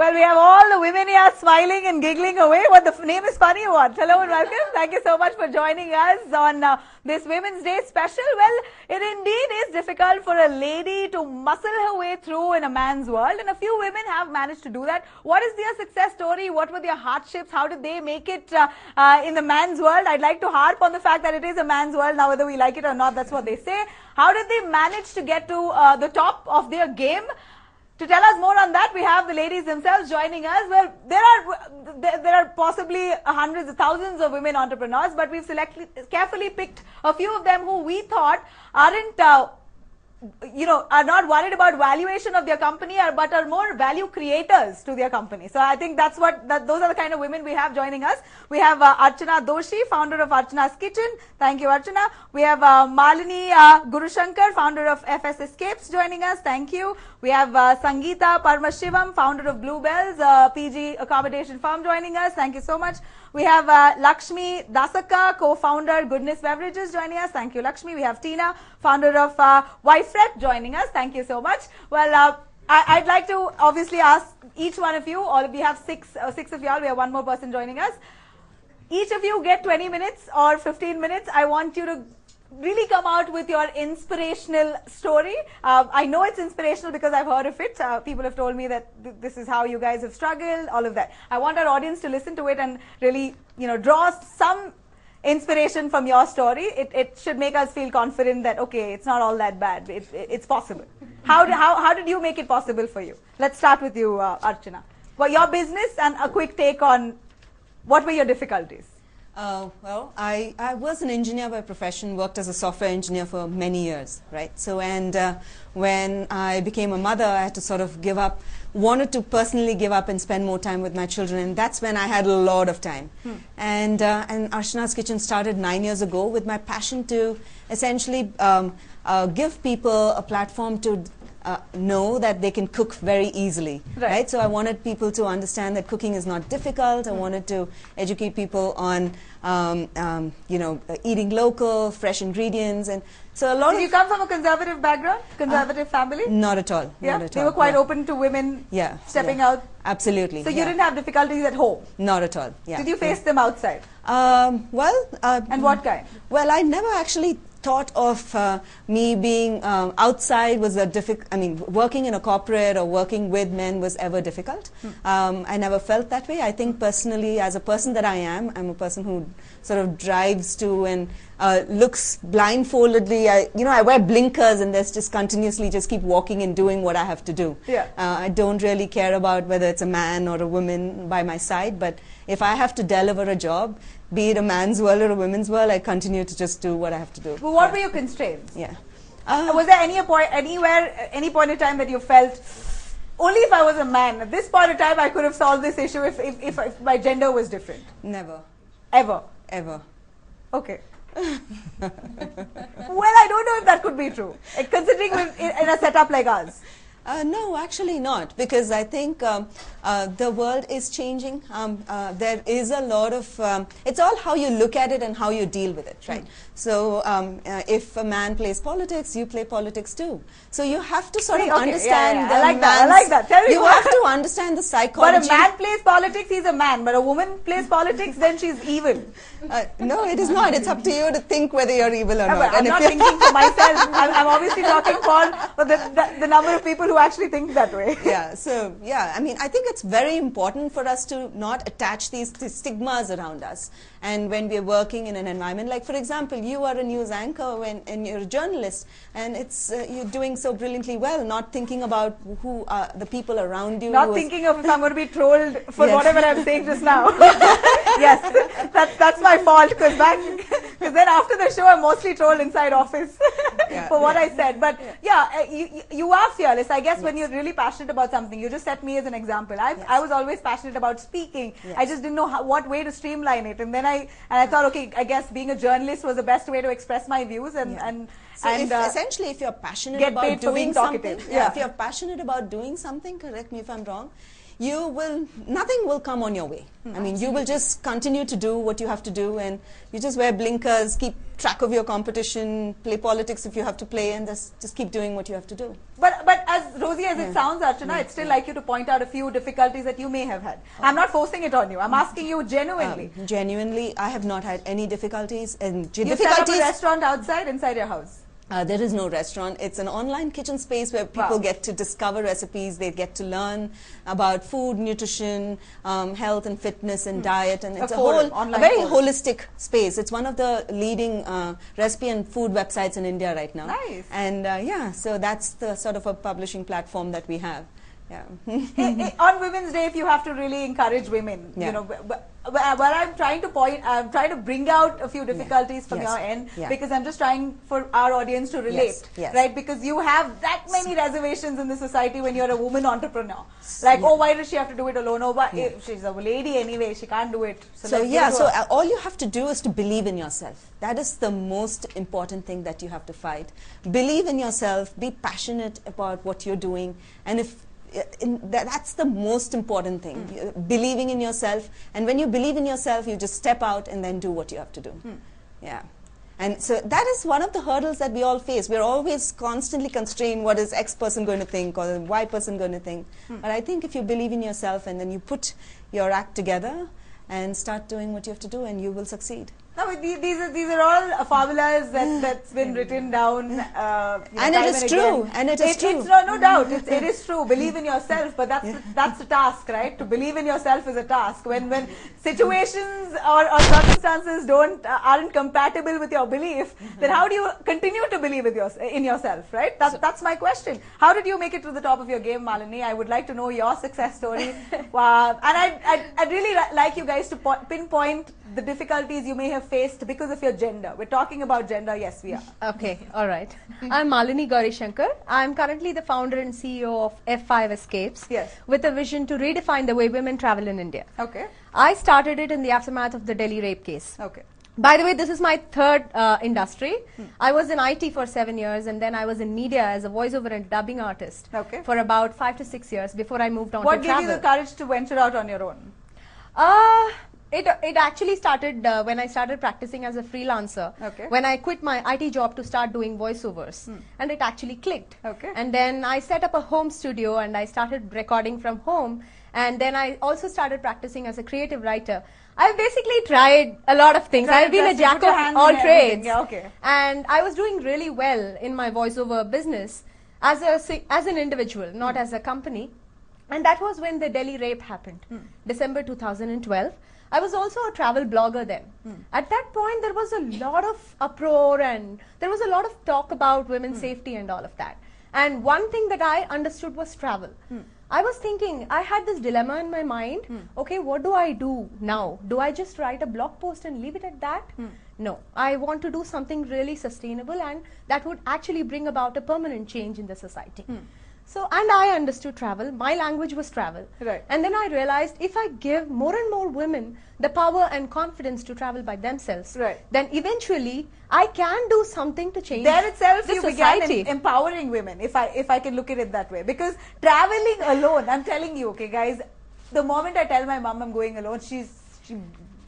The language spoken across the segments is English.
Well, we have all the women here smiling and giggling away. What, the name is funny or what? Hello and welcome. Thank you so much for joining us on this Women's Day special. Well, it indeed is difficult for a lady to muscle her way through in a man's world, and a few women have managed to do that. What is their success story? What were their hardships? How did they make it in the man's world? I'd like to harp on the fact that it is a man's world now, whether we like it or not. That's what they say. How did they manage to get to the top of their game? To tell us more on that, we have the ladies themselves joining us. Well, there are possibly hundreds of thousands of women entrepreneurs, but we've carefully picked a few of them who we thought aren't, are not worried about valuation of their company, but are more value creators to their company. So I think those are the kind of women we have joining us. We have Archana Doshi, founder of Archana's Kitchen. Thank you, Archana. We have Malini Gurushankar, founder of FS Escapes, joining us. Thank you. We have Sangeeta Parmashivam, founder of Bluebell's PG accommodation firm, joining us. Thank you so much. We have Lakshmi Dasaka, co-founder Goodness Beverages, joining us. Thank you, Lakshmi. We have Tina, founder of Wifrep, joining us. Thank you so much. Well, I'd like to obviously ask each one of you, we have six of y'all, we have one more person joining us. Each of you get 20 minutes or 15 minutes. I want you to really come out with your inspirational story. I know it's inspirational because I've heard of it. People have told me that this is how you guys have struggled, all of that. I want our audience to listen to it and really, draw some inspiration from your story. It should make us feel confident that, okay, it's not all that bad. It's possible. How did you make it possible for you? Let's start with you, Archana. Well, your business and a quick take on what were your difficulties? Well, I was an engineer by profession, worked as a software engineer for many years, right? So, and when I became a mother, I had to sort of give up, wanted to personally give up and spend more time with my children, and that's when I had a lot of time. And Archana's Kitchen started 9 years ago with my passion to essentially give people a platform to know that they can cook very easily, right? So I wanted people to understand that cooking is not difficult. I wanted to educate people on, eating local, fresh ingredients, and so a lot. Did you come from a conservative background, conservative family? Not at all. Yeah, not at they all. were quite open to women stepping out. Absolutely. So you didn't have difficulties at home? Not at all. Yeah. Did you face them outside? And what kind? Well, I never actually thought of me being outside was a difficult. I mean, working in a corporate or working with men was ever difficult. I never felt that way. I think personally, as a person that I am, I'm a person who sort of drives to and looks blindfoldedly. I wear blinkers and just continuously just keep walking and doing what I have to do. Yeah. I don't really care about whether it's a man or a woman by my side, but if I have to deliver a job, be it a man's world or a women's world, I continue to just do what I have to do. But what were your constraints? Yeah. Was there any point in time that you felt, only if I was a man, at this point in time I could have solved this issue if my gender was different? Never. Ever? Ever. Okay. Well, I don't know if that could be true, considering in a setup like ours. No, actually not, because I think the world is changing. There is a lot of, it's all how you look at it and how you deal with it, right? So if a man plays politics, you play politics too. So you have to sort of understand I like that. Tell me you have to understand the psychology. But a man plays politics, he's a man. But a woman plays politics, then she's evil. No, it is not. It's up to you to think whether you're evil or not. I'm not thinking for myself. I'm obviously talking for the number of people who actually think that way. Yeah, so, I mean, I think it's very important for us to not attach these stigmas around us. And when we're working in an environment, like for example, you are a news anchor and you're a journalist, and it's you're doing so brilliantly well, not thinking about who are the people around you. Not thinking of if I'm going to be trolled for whatever I'm saying just now. Yes, that's my fault, because then after the show I'm mostly trolled inside office for what I said. But you are fearless. I guess when you're really passionate about something, you just set me as an example. I was always passionate about speaking. I just didn't know what way to streamline it, and then I thought, okay, I guess being a journalist was the best way to express my views essentially, if you're passionate about doing something, if you're passionate about doing something, correct me if I'm wrong, nothing will come on your way. I mean, you will just continue to do what you have to do, and you just wear blinkers, keep track of your competition, play politics if you have to play, and just keep doing what you have to do. But rosy as it sounds, Archana, I'd still like you to point out a few difficulties that you may have had. I'm not forcing it on you. I'm asking you genuinely. Genuinely, I have not had any difficulties. And you set up a restaurant outside, inside your house? There is no restaurant. It's an online kitchen space where people get to discover recipes. They get to learn about food, nutrition, health and fitness and diet. And it's a very holistic space. It's one of the leading recipe and food websites in India right now. Nice. And yeah, so that's the sort of a publishing platform that we have. Yeah. On Women's Day, if you have to really encourage women, you know, what I'm trying to I'm trying to bring out a few difficulties from your end, because I'm just trying for our audience to relate, right? Because you have that many reservations in the society when you're a woman entrepreneur. Like, oh, why does she have to do it alone? Oh, why, she's a lady anyway, she can't do it. So all you have to do is to believe in yourself. That is the most important thing that you have to fight. Believe in yourself, be passionate about what you're doing, and if that's the most important thing, believing in yourself. And when you believe in yourself, you just step out and then do what you have to do. Yeah. And so that is one of the hurdles that we all face. We're always constantly constrained, what is X person going to think or Y person going to think. But I think if you believe in yourself and then you put your act together and start doing what you have to do, and you will succeed. No, these are all formulas that's been written down. And it is true. And it is true. It's no doubt. It is true. Believe in yourself, but that's the task, right? To believe in yourself is a task. When situations or circumstances aren't compatible with your belief, then how do you continue to believe in yourself, right? That's my question. How did you make it to the top of your game, Malini? I would like to know your success story. Wow. And I'd really like you guys to pinpoint the difficulties you may have faced because of your gender. We're talking about gender, yes we are. Okay, alright. I'm Malini Gaurishankar. I'm currently the founder and CEO of F5 Escapes, with a vision to redefine the way women travel in India. Okay. I started it in the aftermath of the Delhi rape case. Okay. By the way, this is my third industry. I was in IT for 7 years, and then I was in media as a voiceover and dubbing artist for about 5 to 6 years before I moved on to travel. What gave you the courage to venture out on your own? It actually started when I started practicing as a freelancer. When I quit my IT job to start doing voiceovers, and it actually clicked. And then I set up a home studio and I started recording from home. And then I also started practicing as a creative writer. I've basically tried a lot of things. I've been a jack of all trades. And I was doing really well in my voiceover business as an individual, not as a company. And that was when the Delhi rape happened, December 2012. I was also a travel blogger then. At that point, there was a lot of uproar and there was a lot of talk about women's safety and all of that. And one thing that I understood was travel. I was thinking, I had this dilemma in my mind. Okay, what do I do now? Do I just write a blog post and leave it at that? No, I want to do something really sustainable and that would actually bring about a permanent change in the society. So, and I understood travel. My language was travel. And then I realized if I give more and more women the power and confidence to travel by themselves, then eventually I can do something to change there itself the you society. Began empowering women, if I can look at it that way. Because traveling alone, I'm telling you, okay guys, the moment I tell my mom I'm going alone, she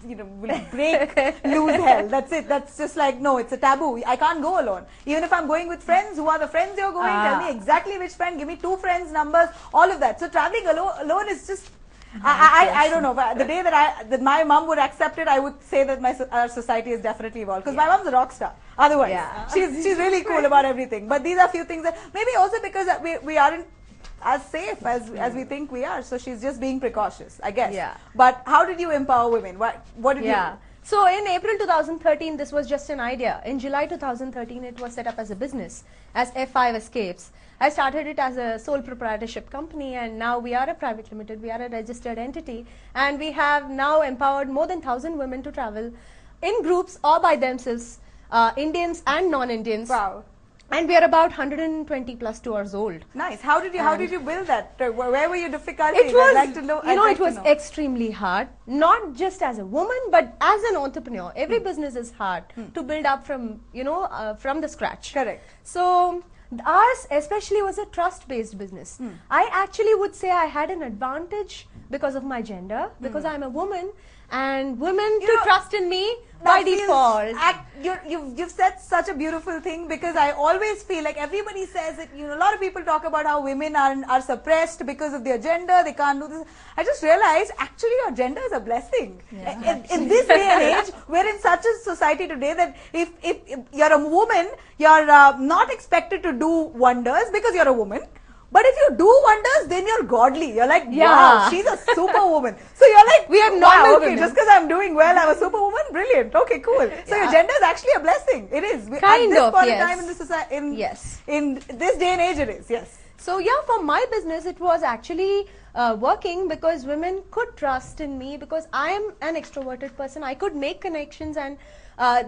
will break loose hell. That's it. That's just like, no, it's a taboo. I can't go alone. Even if I'm going with friends, who are the friends you're going? Tell me exactly which friend. Give me 2 friends' numbers. All of that. So traveling alone is just, I don't know. The day that my mom would accept it, I would say that our society has definitely evolved. Because my mom's a rock star. Otherwise, she's really cool about everything. But these are few things that maybe also because we aren't as safe as we think we are. So she's just being precautious, I guess. But how did you empower women? What did you do? So in April 2013, this was just an idea. In July 2013, it was set up as a business, as F5 Escapes. I started it as a sole proprietorship company, and now we are a private limited, we are a registered entity, and we have now empowered more than 1,000 women to travel in groups or by themselves, Indians and non-Indians. Wow. And we are about 120 plus tours old. Nice. How did you build that? Where were your difficulties? It was, I'd like to know, it was extremely hard. Not just as a woman, but as an entrepreneur. Every business is hard to build up from, from the scratch. Correct. So ours especially was a trust-based business. I actually would say I had an advantage because of my gender, because I'm a woman. and women to trust in me by default. You've said such a beautiful thing, because I always feel like everybody says it, a lot of people talk about how women are suppressed because of their gender, they can't do this. I just realized actually your gender is a blessing. In this day and age, we're in such a society today that if you're a woman, you're not expected to do wonders because you're a woman. But if you do wonders, then you're godly. You're like, wow, she's a superwoman. So you're like, we are normal women. Just because I'm doing well, I'm a superwoman? Brilliant. Okay, cool. So your gender is actually a blessing. It is. At this point in time in the society, in this day and age, it is, yes. So yeah, for my business, it was actually working because women could trust in me, because I am an extroverted person. I could make connections, and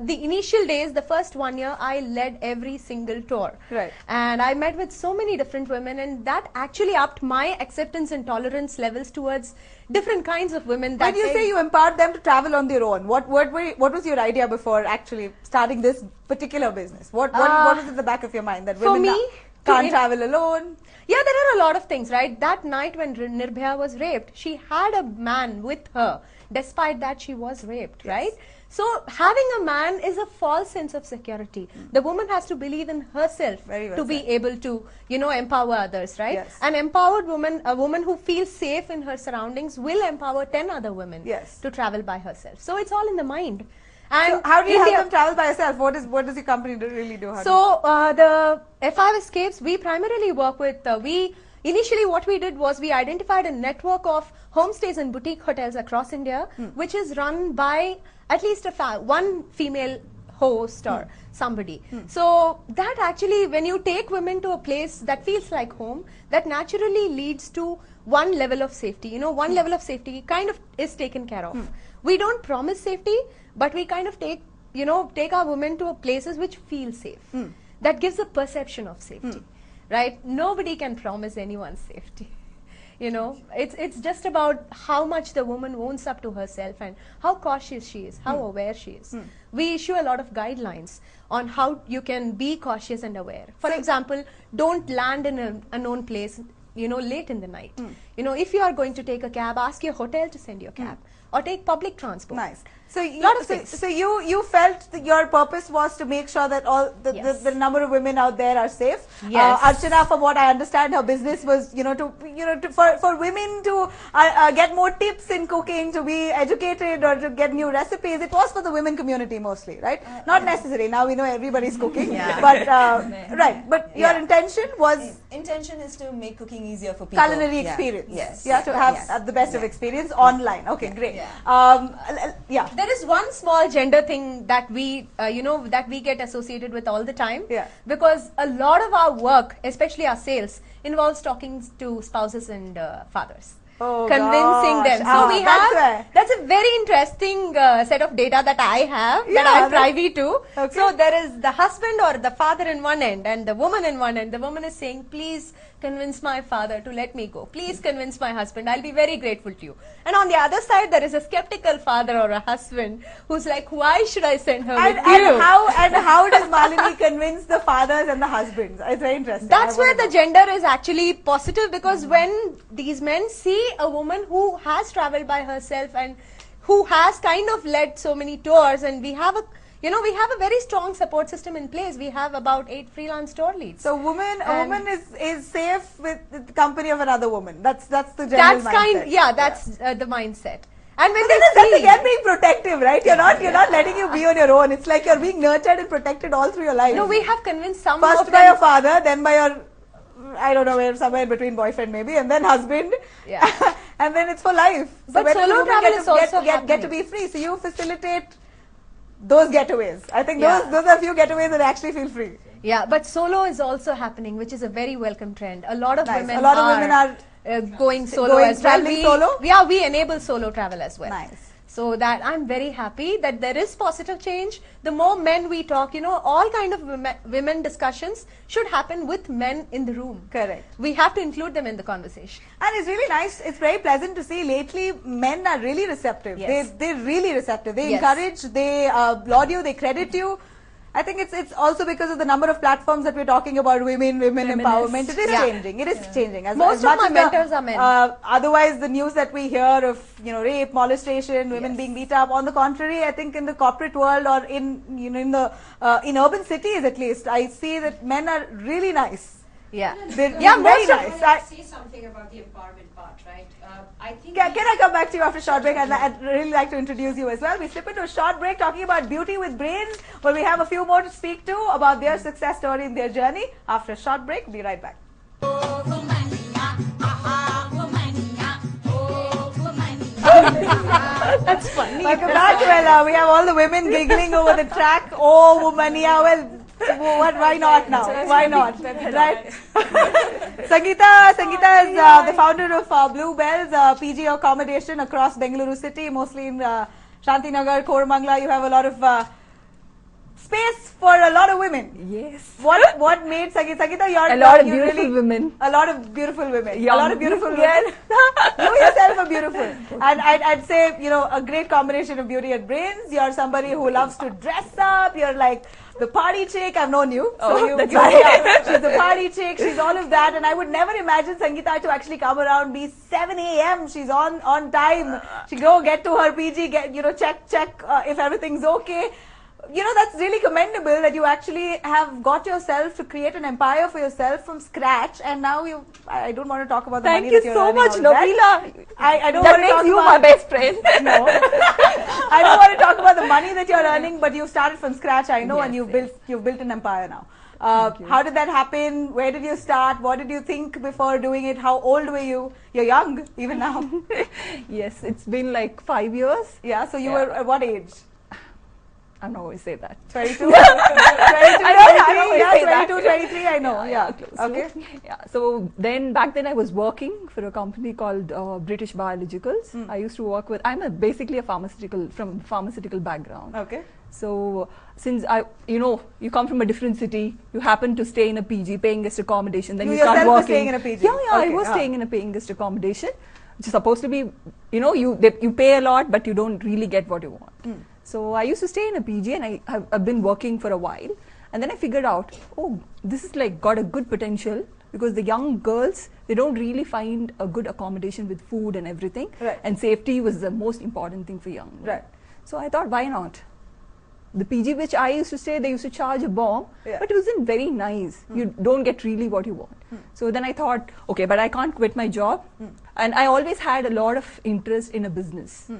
the initial days, the first 1 year, I led every single tour. Right. And I met with so many different women, and that actually upped my acceptance and tolerance levels towards different kinds of women. When you say you empowered them to travel on their own, what was your idea before actually starting this particular business? What was in the back of your mind that women can't travel alone? Yeah, there are a lot of things, right? That night when Nirbhaya was raped, she had a man with her. Despite that, she was raped, right? So having a man is a false sense of security. The woman has to believe in herself to be able to, empower others, right? Yes. An empowered woman, a woman who feels safe in her surroundings, will empower 10 other women to travel by herself. So it's all in the mind. And so how do you help them travel by yourself? What does your company really do? So the F5 Escapes, we primarily work with, initially what we did was we identified a network of homestays and boutique hotels across India, which is run by at least one female host or somebody. So that actually, when you take women to a place that feels like home, that naturally leads to one level of safety. One level of safety kind of is taken care of. We don't promise safety, but we kind of take our women to places which feel safe. That gives a perception of safety, right? Nobody can promise anyone safety. It's just about how much the woman owns up to herself and how cautious she is, how aware she is. We issue a lot of guidelines on how you can be cautious and aware. For example, don't land in an unknown place, late in the night. If you are going to take a cab, ask your hotel to send you a cab, or take public transport. Nice. So you felt that your purpose was to make sure that all the number of women out there are safe. Yes. Archana, from what I understand, her business was for women to get more tips in cooking, to be educated, or to get new recipes. It was for the women community mostly, right? Not necessary. Now we know everybody's cooking, but right. But your intention was intention is to make cooking easier for people. Culinary experience. Yes. Yeah, to have the best of experience online. Okay, great. There is one small gender thing that we, that we get associated with all the time. Because a lot of our work, especially our sales, involves talking to spouses and fathers. Convincing them. So we have, that's a very interesting set of data that I have, that I'm privy to. So there is the husband or the father in one end and the woman in one end. The woman is saying, please convince my father to let me go. Please convince my husband. I'll be very grateful to you. And on the other side, there is a skeptical father or a husband who's like, why should I send her with you? And how does Malini convince the fathers and the husbands? It's very interesting. That's where the gender is actually positive, because when these men see a woman who has traveled by herself and who has kind of led so many tours, and we have a very strong support system in place. We have about 8 freelance tour leads. So a woman is safe with the company of another woman. That's the general mindset. That's the mindset. And when that's again being protective, right? You're not letting you be on your own. It's like you're being nurtured and protected all through your life. No, we have convinced some first by your father, then by your, I don't know, somewhere in between, boyfriend maybe, and then husband. And then it's for life. But so solo travel is also get to be free. So you facilitate those getaways. I think those are a few getaways that actually feel free. Yeah, but solo is also happening, which is a very welcome trend. A lot of women are going solo as well. We enable solo travel as well. Nice. So that I'm very happy that there is positive change. The more men we talk, all kind of women discussions should happen with men in the room. Correct. We have to include them in the conversation. And it's really nice. It's very pleasant to see lately men are really receptive. Yes. They're really receptive. They encourage, they applaud you, they credit you. I think it's also because of the number of platforms that we're talking about women empowerment. It is changing. It is changing. Most of my mentors are men. Otherwise, the news that we hear of rape, molestation, women being beat up. On the contrary, I think in the corporate world or in in urban cities at least, I see that men are really nice. Yeah, they're yeah, very nice. I say something about the empowerment part, right? I think. Can I come back to you after a short break? I'd really like to introduce you as well. We slip into a short break talking about beauty with brains, where we have a few more to speak to about their success story and their journey. After a short break, we'll be right back. that's funny. Welcome back. Well, we have all the women giggling over the track. Oh, Womaniya. Well. Why not now? Why not? Right? Sangeeta is the founder of Bluebell's PG accommodation across Bengaluru city, mostly in Shantinagar, Koramangala. You have a lot of space for a lot of women. Yes. What made Sangeeta? A lot of beautiful women. A lot of beautiful women. Young. A lot of beautiful women. You yourself are beautiful. And I'd say, a great combination of beauty and brains. You're somebody who loves to dress up. You're like the party chick. I've known you. That's right. She's the party chick. She's all of that. And I would never imagine Sangeeta to actually come around, be 7 a.m. She's on time. She go get to her PG, check if everything's okay. That's really commendable that you actually have got yourself to create an empire for yourself from scratch, and now I don't want to talk about the money that you're earning. Thank you so much, Nabila. I don't that want to talk makes you about, my best friend. No. I don't want to talk about the money that you're earning, but you started from scratch, I know, and you've built an empire now. How did that happen? Where did you start? What did you think before doing it? How old were you? You're young, even now. Yes, it's been like 5 years. Yeah, so you were at what age? I'm not going to say that. 22, 22, 23, I know. Yeah. Okay. Yeah. So back then I was working for a company called British Biologicals. I used to work with, basically from pharmaceutical background. Okay. So since you come from a different city, you happen to stay in a PG, paying guest accommodation, then you start working. Staying in a PG? Yeah, I was staying in a paying guest accommodation, which is supposed to be, you pay a lot, but you don't really get what you want. So I used to stay in a PG, and I've been working for a while, and then I figured out, this is got a good potential, because the young girls, they don't really find a good accommodation with food and everything, right. And safety was the most important thing for young women. Right. So I thought, why not? The PG which I used to stay, they used to charge a bomb, yeah. But it wasn't very nice. You don't get really what you want. So then I thought, okay, but I can't quit my job, and I always had a lot of interest in a business.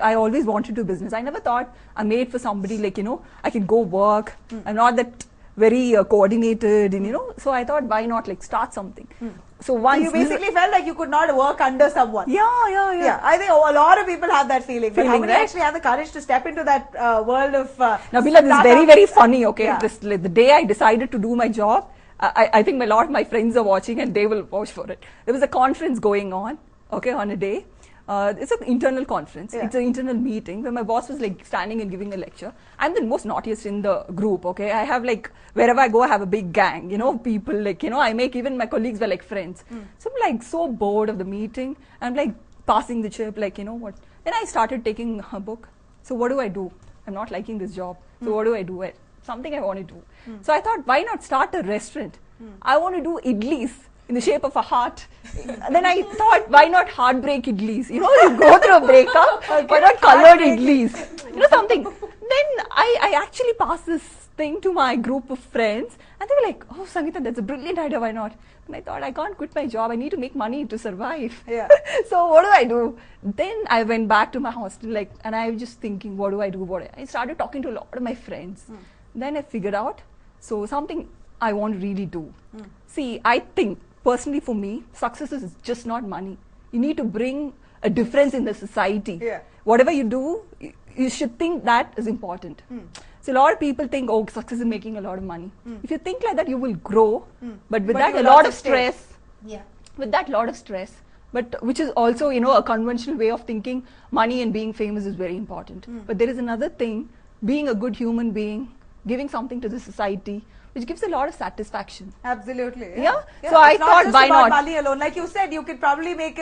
I always wanted to do business. I never thought I'm made for somebody I can go work. I'm not that very coordinated, and so I thought, why not start something? So once you basically felt like you could not work under someone. Yeah. I think a lot of people have that feeling. But how many right? actually have the courage to step into that world of Nabila, this is very, very funny, okay? Yeah. The day I decided to do my job, I think a lot of my friends are watching and they will vouch for it. There was a conference going on, okay, on a day. It's an internal conference. Yeah. It's an internal meeting where my boss was standing and giving a lecture. I'm the most naughtiest in the group, okay? I have wherever I go, I have a big gang, people I make even my colleagues were friends. So I'm so bored of the meeting. I'm passing the chip, what? Then I started taking a book. So what do I do? I'm not liking this job. So what do I do? Something I want to do. So I thought, why not start a restaurant? I want to do idlis in the shape of a heart. Then I thought, why not heartbreak idlis? You go through a breakup, why not colored idlis? Something. Then I actually passed this thing to my group of friends, and they were like, oh, Sangeeta, that's a brilliant idea, why not? And I thought, I can't quit my job, I need to make money to survive. Yeah. So what do I do? Then I went back to my hostel, and I was just thinking, what do I do? I started talking to a lot of my friends. Then I figured out, so something I want to really do. See, I think, personally for me, success is just not money. You need to bring a difference in the society. Yeah. Whatever you do, you should think that is important. So a lot of people think, oh, success is making a lot of money. If you think like that, you will grow, but with that, a lot of stress. Yeah. With that, lot of stress. But which is also, a conventional way of thinking, money and being famous is very important. But there is another thing, being a good human being, giving something to the society, which gives a lot of satisfaction. Absolutely. Yeah. So I thought, why not? Money alone, like you said, you could probably make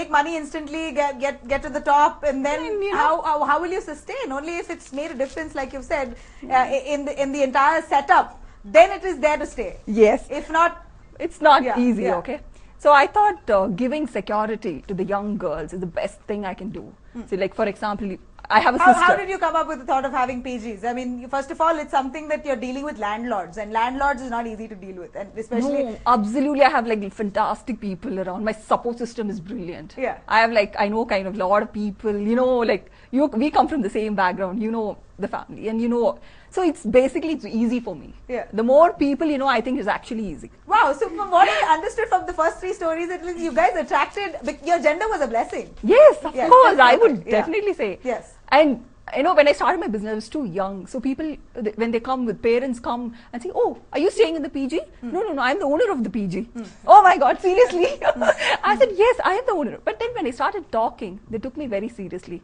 money instantly, get to the top, and then how will you sustain? Only if it's made a difference, like you said, in the entire setup. Then it is there to stay. Yes. If not, it's not easy. Okay. So I thought giving security to the young girls is the best thing I can do. So, like for example, I have a sister. How did you come up with the thought of having PGs? I mean, first of all, it's something that you're dealing with landlords, and landlords is not easy to deal with, and especially. No, absolutely. I have like fantastic people around. My support system is brilliant. Yeah. I have like, I know kind of a lot of people, you know, like we come from the same background, you know, the family, and you know, so it's basically it's easy for me. Yeah. The more people, you know, I think it's actually easy. Wow. So from what I understood from the first 3 stories, it was you guys attracted, your gender was a blessing. Yes, of course. I would definitely say. Yes. And you know, when I started my business, I was too young. So people, when they come with parents come and say, oh, are you staying in the PG? No, I'm the owner of the PG. Oh my God, seriously? I said, yes, I am the owner. But then when I started talking, they took me very seriously.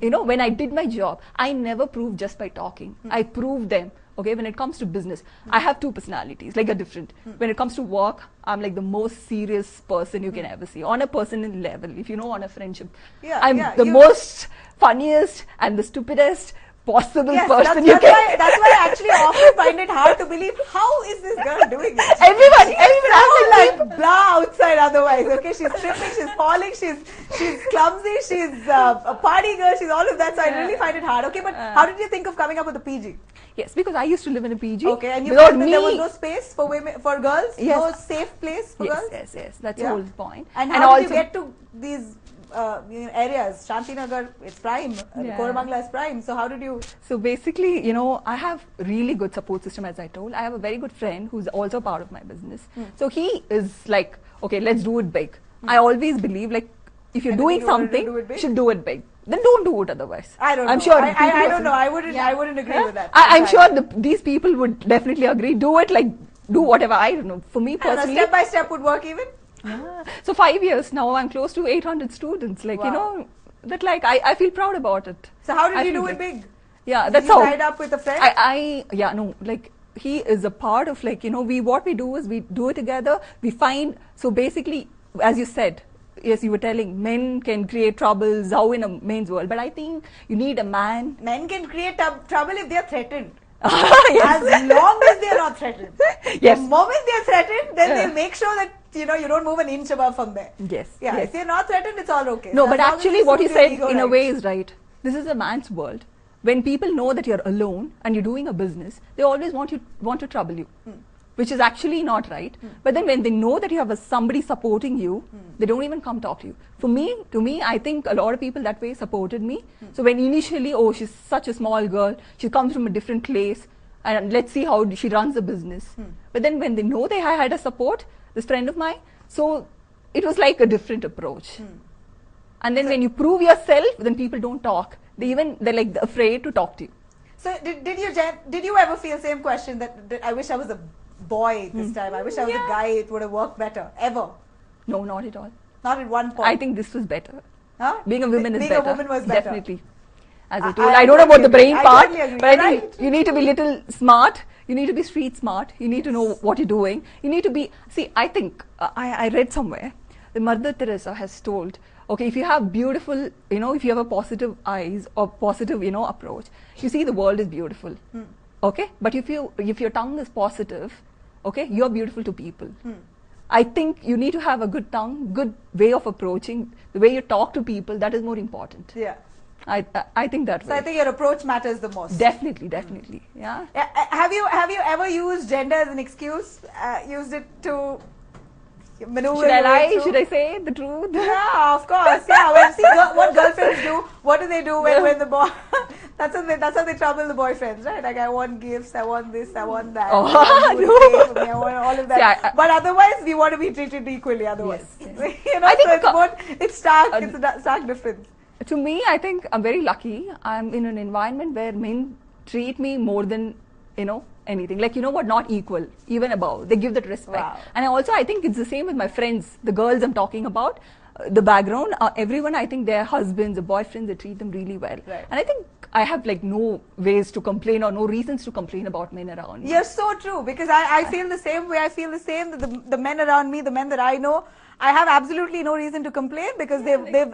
You know, when I did my job, I never proved just by talking. I proved them. Okay, when it comes to business, I have 2 personalities, like a different. When it comes to work, I'm like the most serious person you can ever see. On a personal level, if you know, on a friendship. I'm the most funniest and the stupidest possible person you can. That's why I actually often find it hard to believe, how is this girl doing it? Everybody, I'm like blah outside otherwise. Okay, she's tripping, she's falling, she's clumsy, she's a party girl, she's all of that. So I really find it hard. Okay, but how did you think of coming up with a PG? Yes, because I used to live in a PG. Okay, and you felt that there was no space for women, for girls, no safe place for girls. Yes, that's the whole point. And how did you get to these areas? Shantinagar, it's prime. Koramangala is prime. So how did you? So basically, you know, I have really good support system, as I told. I have a very good friend who's also part of my business. So he is like, okay, let's do it big. I always believe like, if you're doing something, you should do it big. Then don't do it otherwise. I don't know. I'm sure. I don't know. I wouldn't agree with that. I'm sure these people would definitely agree. Do it like, do whatever. I don't know. For me personally. Step by step would work even? So 5 years now, I'm close to 800 students. Like, you know, that like, I feel proud about it. So how did you do it big? Yeah, that's how. You tied up with a friend? Like, he is a part of like, you know, what we do is we do it together. We find, so basically, as you said, yes, you were telling men can create troubles, how in a man's world. But I think you need a man. Men can create trouble if they are threatened. Yes. As long as they are not threatened. Yes. The moment they are threatened, then they'll make sure that, you know, you don't move an inch above from there. Yes. Yeah, if they're not threatened, it's all okay. No, so but actually what you said in a way is right. This is a man's world. When people know that you're alone and you're doing a business, they always want to trouble you. Which is actually not right. But then when they know that you have somebody supporting you, they don't even come talk to you. To me, I think a lot of people that way supported me. So when initially, oh, she's such a small girl, she comes from a different place, and let's see how she runs the business. But then when they know they had a support, this friend of mine, so it was like a different approach. And then when you prove yourself, then people don't talk. They're like afraid to talk to you. So did you ever feel same question that I wish I was a boy this time, I wish I was a guy, it would have worked better, ever? No, not at all. Not at one point? I think this was better. Huh? Being a woman is better. Being a woman was better. Definitely. As I told, I don't know about the brain part, but I think you need to be little smart, you need to be street smart, you need to know what you're doing, you need to be, see, I think, I read somewhere, the Mother Teresa has told, okay, if you have beautiful, you know, if you have a positive eyes or positive, you know, approach, you see the world is beautiful. Okay, but if your tongue is positive, okay, you're beautiful to people. I think you need to have a good tongue, good way of approaching, the way you talk to people, that is more important. Yeah. I think that way. So I think your approach matters the most. Definitely. Yeah. Have you ever used gender as an excuse? Used it to maneuver? Should I lie? Should I say the truth? Yeah, of course. Yeah. Well, see what girlfriends do. What do they do when the boy? That's how they trouble the boyfriends, right? Like, I want gifts, I want this, I want that. Oh, I want all of that. See, but otherwise, we want to be treated equally. Otherwise, yes. You know, it's stark. It's a stark difference. To me, I think I'm very lucky. I'm in an environment where men treat me more than, you know, anything. Like, you know what, not equal, even above. They give that respect. Wow. And I think it's the same with my friends, the girls I'm talking about. the background, everyone, I think their husbands, their boyfriends, they treat them really well. Right. And I think I have like no ways to complain or no reasons to complain about men around me. You're so true, because I feel the same way. I feel the same. The men around me, the men that I know, I have absolutely no reason to complain, because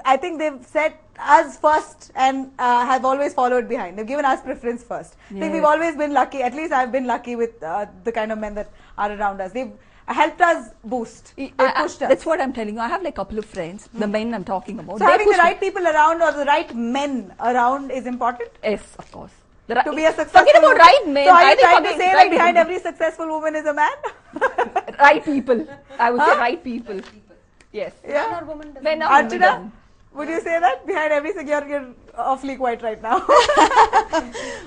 I think they've set us first and have always followed behind. They've given us preference first. I think we've always been lucky. At least I've been lucky with the kind of men that are around us. They've helped us boost. They pushed us. That's what I'm telling you. I have like a couple of friends, the men I'm talking about. So having the right people around, or the right men around, is important? Yes, of course. To be a successful Forget about woman. right men. So are you I think trying to say that behind people. every successful woman is a man? Right people. I would say right people. Yes. Yeah. Man or woman doesn't Men or Archana, women. would you say that? Behind every you're awfully quiet right now.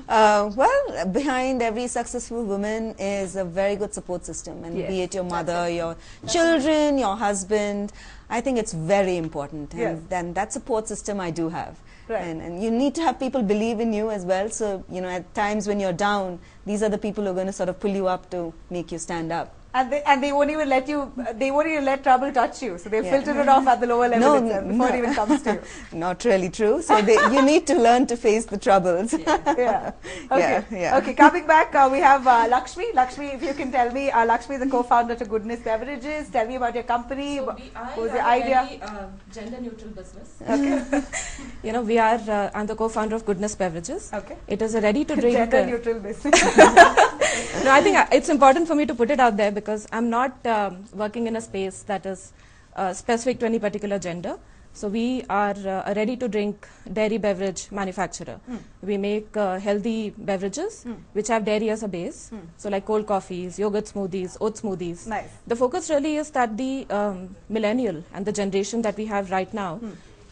Well, behind every successful woman is a very good support system, and Yes. be it your mother, your children, your husband, I think it's very important. And Yes. then that support system I do have. Right. And you need to have people believe in you as well. So, you know, at times when you're down, these are the people who are going to sort of pull you up to make you stand up. And they won't even let you. They won't even let trouble touch you. So they Yeah. filter it off at the lower level No, itself before it even comes to you. Not really true. So you need to learn to face the troubles. Yeah. Okay. Yeah. Okay. Coming back, we have Lakshmi. Lakshmi, if you can tell me, Lakshmi is the co-founder to Goodness Beverages. Tell me about your company. So What we was are your a idea? very gender-neutral business. Okay. You know, we are, I'm the co-founder of Goodness Beverages. Okay. It is a ready-to-drink. Gender neutral business. No, I think it's important for me to put it out there, because I'm not working in a space that is specific to any particular gender. So we are a ready-to-drink dairy beverage manufacturer. We make healthy beverages which have dairy as a base. So like cold coffees, yogurt smoothies, oat smoothies. Nice. The focus really is that the millennial and the generation that we have right now,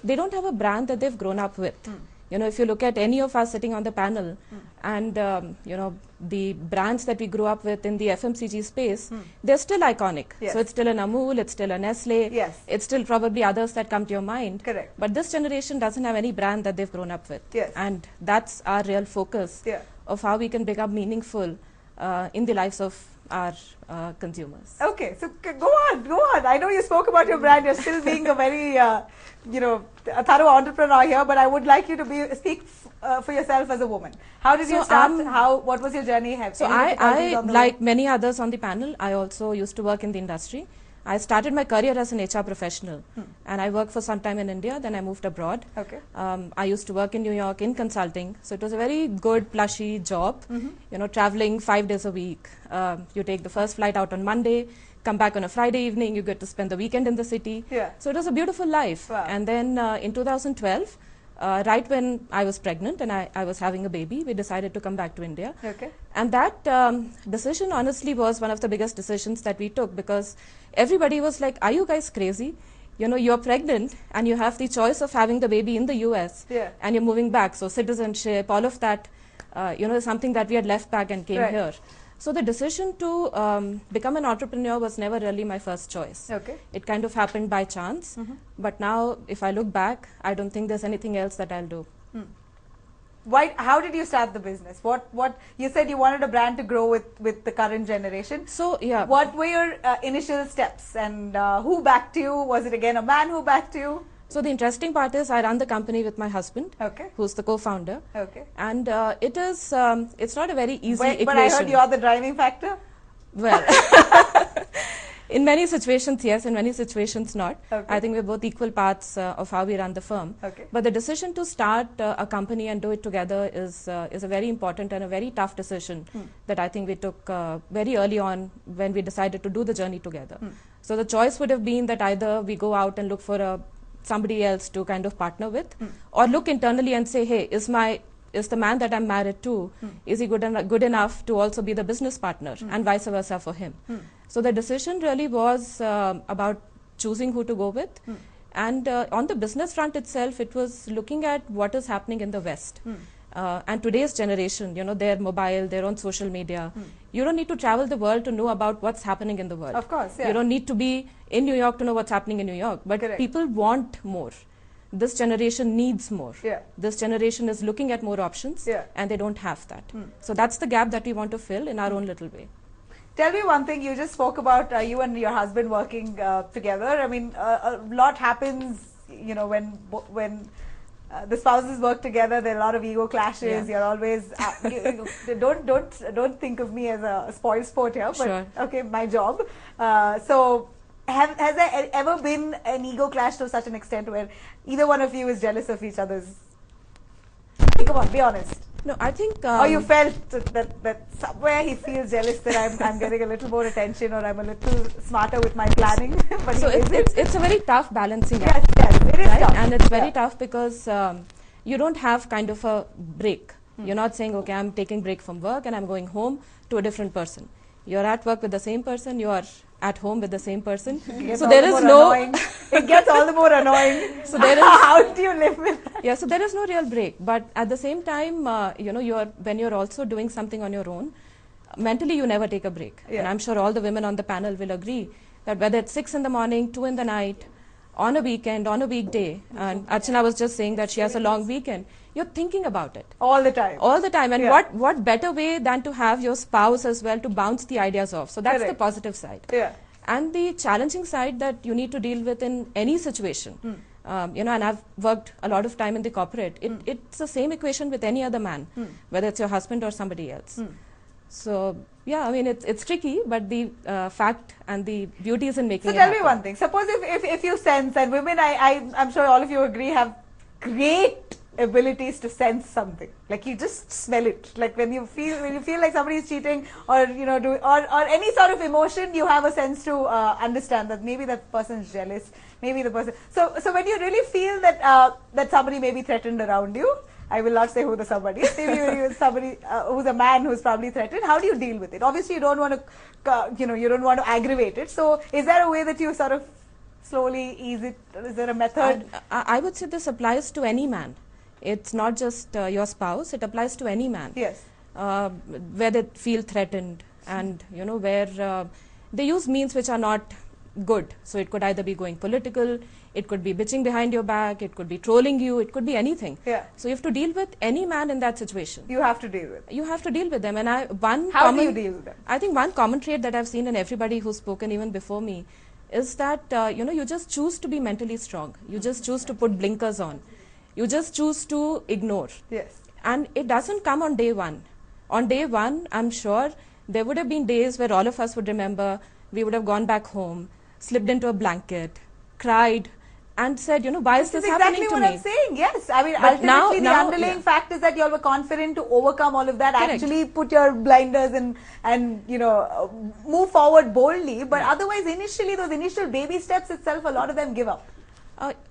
they don't have a brand that they've grown up with. You know, if you look at any of us sitting on the panel, and you know, the brands that we grew up with in the FMCG space, they're still iconic. Yes. So it's still an Amul, it's still a Nestle, Yes. it's still probably others that come to your mind. Correct. But this generation doesn't have any brand that they've grown up with. Yes. And that's our real focus Yeah. of how we can become meaningful in the lives of our consumers. Okay, so go on. I know you spoke about your brand. You're still being a very, a thorough entrepreneur here. But I would like you to speak for yourself as a woman. How did you start? What was your journey? So I like many others on the panel, I also used to work in the industry. I started my career as an HR professional, and I worked for some time in India. Then I moved abroad. Okay. I used to work in New York in consulting, so it was a very good, plushy job. You know, traveling 5 days a week. You take the first flight out on Monday, come back on a Friday evening. You get to spend the weekend in the city. Yeah. So it was a beautiful life. Wow. And then in 2012. Right when I was pregnant and I was having a baby, we decided to come back to India. Okay. And that decision honestly was one of the biggest decisions that we took, because everybody was like, are you guys crazy? You know, you're pregnant and you have the choice of having the baby in the US, Yeah. and you're moving back. So citizenship, all of that, is something that we had left back and came Right. here. So the decision to become an entrepreneur was never really my first choice. Okay. It kind of happened by chance. But now, if I look back, I don't think there's anything else that I'll do. How did you start the business? What you said you wanted a brand to grow with the current generation. So, yeah. What were your initial steps, and who backed you? Was it again a man who backed you? So the interesting part is I run the company with my husband, Okay. who's the co-founder. Okay. And it is, it's not a very easy equation. But I heard you're the driving factor. Well, in many situations, yes. In many situations, not. Okay. I think we're both equal parts of how we run the firm. Okay. But the decision to start a company and do it together is a very important and a very tough decision that I think we took very early on when we decided to do the journey together. So the choice would have been that either we go out and look for somebody else to kind of partner with, or look internally and say, hey, is the man that I'm married to, is he good enough to also be the business partner, and vice versa for him. So the decision really was about choosing who to go with. And on the business front itself, it was looking at what is happening in the West. And today's generation, you know, they're mobile, they're on social media. You don't need to travel the world to know about what's happening in the world. Of course, yeah. You don't need to be in New York to know what's happening in New York. But Correct. people want more. This generation needs more. Yeah. This generation is looking at more options, Yeah. and they don't have that. So that's the gap that we want to fill in our own little way. Tell me one thing, you just spoke about you and your husband working together. I mean, a lot happens, you know, when the spouses work together, there are a lot of ego clashes. You're always, don't think of me as a spoil sport here, but okay, my job. So has there ever been an ego clash to such an extent where either one of you is jealous of each other's? Come on, be honest. No, I think... or you felt that somewhere he feels jealous that I'm getting a little more attention, or I'm a little smarter with my planning. But so it's a very tough balancing act. Yes, it is tough. And it's very tough because you don't have kind of a break. You're not saying, okay, I'm taking break from work and I'm going home to a different person. You're at work with the same person, you're at home with the same person. So there is no... it gets all the more annoying. So there is... How do you live with that? Yeah, so there is no real break. But at the same time, you know, when you're also doing something on your own, mentally you never take a break. And I'm sure all the women on the panel will agree that whether it's 6 in the morning, 2 in the night, on a weekend, on a weekday, and Archana was just saying that she has a long weekend, you're thinking about it. All the time. All the time. And what better way than to have your spouse as well to bounce the ideas off. So that's the positive side. And the challenging side that you need to deal with in any situation. You know, and I've worked a lot of time in the corporate. It's the same equation with any other man, whether it's your husband or somebody else. So, yeah, I mean, it's tricky, but the fact and the beauty is in making it happen. So tell me one thing. Suppose if you sense, and women, I'm sure all of you agree, have great abilities to sense something. Like you just smell it. Like when you feel like somebody is cheating, or you know, or any sort of emotion, you have a sense to understand that maybe that person is jealous. Maybe the person. So when you really feel that that somebody may be threatened around you, I will not say who the somebody is. Maybe somebody who's a man who's probably threatened. How do you deal with it? Obviously, you don't want to, you know, you don't want to aggravate it. So is there a way that you sort of slowly ease it? Is there a method? I would say this applies to any man. It's not just your spouse. It applies to any man. Yes. Where they feel threatened, and you know where they use means which are not good. So it could either be going political, it could be bitching behind your back, it could be trolling you, it could be anything. So you have to deal with any man in that situation. You have to deal with. You have to deal with them. And how do you deal with them? I think one common trait that I've seen in everybody who's spoken even before me is that you know, you just choose to be mentally strong. You just choose to put blinkers on. You just choose to ignore. Yes. And it doesn't come on day one. On day one, I'm sure there would have been days where all of us would remember we would have gone back home, slipped into a blanket, cried, and said, you know, why is this happening to me? Exactly what I'm saying, yes. I mean, but ultimately the underlying fact is that you all were confident to overcome all of that, actually put your blinders and you know, move forward boldly. But otherwise, initially, those initial baby steps itself, a lot of them give up.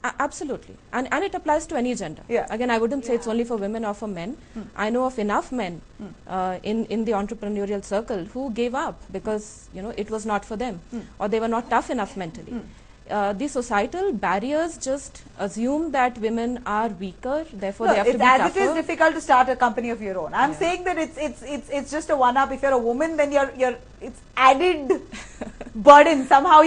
Absolutely. And it applies to any gender. Again, I wouldn't say it's only for women or for men. I know of enough men in the entrepreneurial circle who gave up because, you know, it was not for them, or they were not tough enough mentally. The societal barriers just assume that women are weaker, therefore they have to be tougher. As it is difficult to start a company of your own. I'm saying that it's just a one-up. If you're a woman, then it's added burden. Somehow